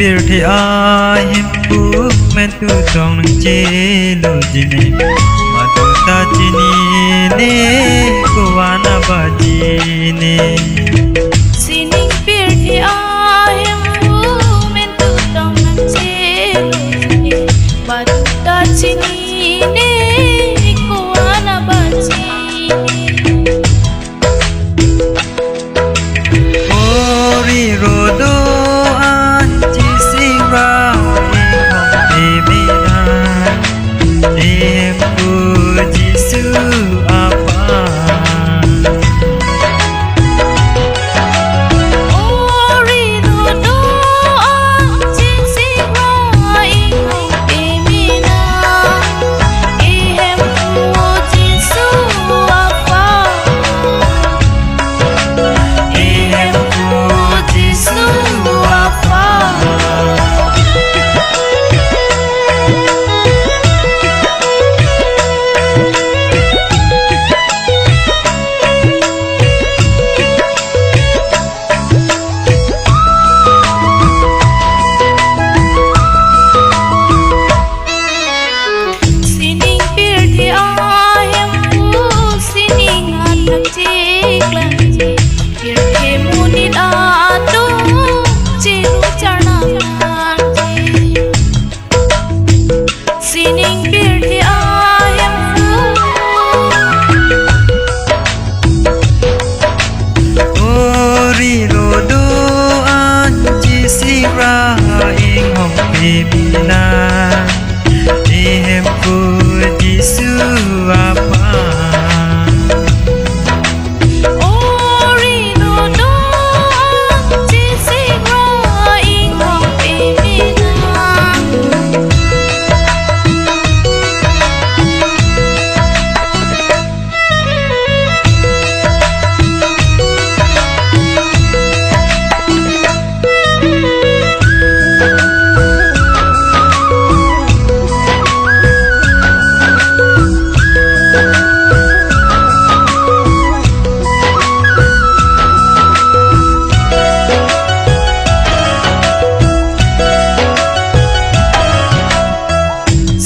pirthi ahim pu mentu tong chelo jine madu ta chini ne kuwana bajine sining pirthi ahim pu mentu tong chelo jine madu ta chini ne kuwana bajine ori rodo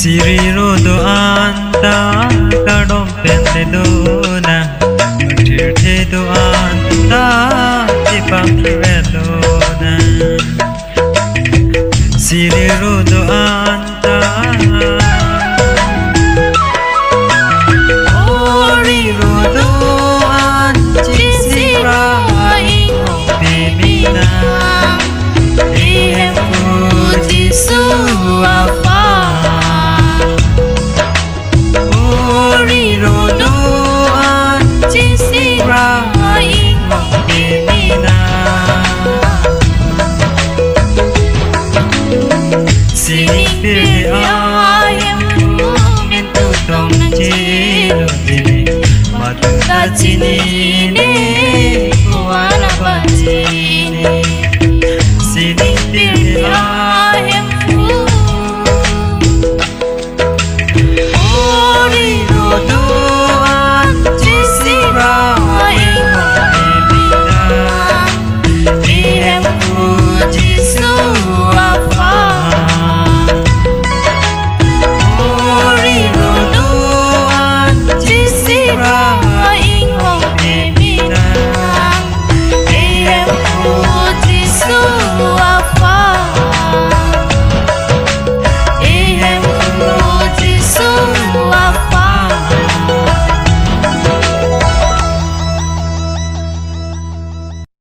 Siri rodo anta kadom pente dona Tirte do anta tipang kivelona Siri rodo anta Ori rodo anci sira ingo bimina Ihem puji suafa Sini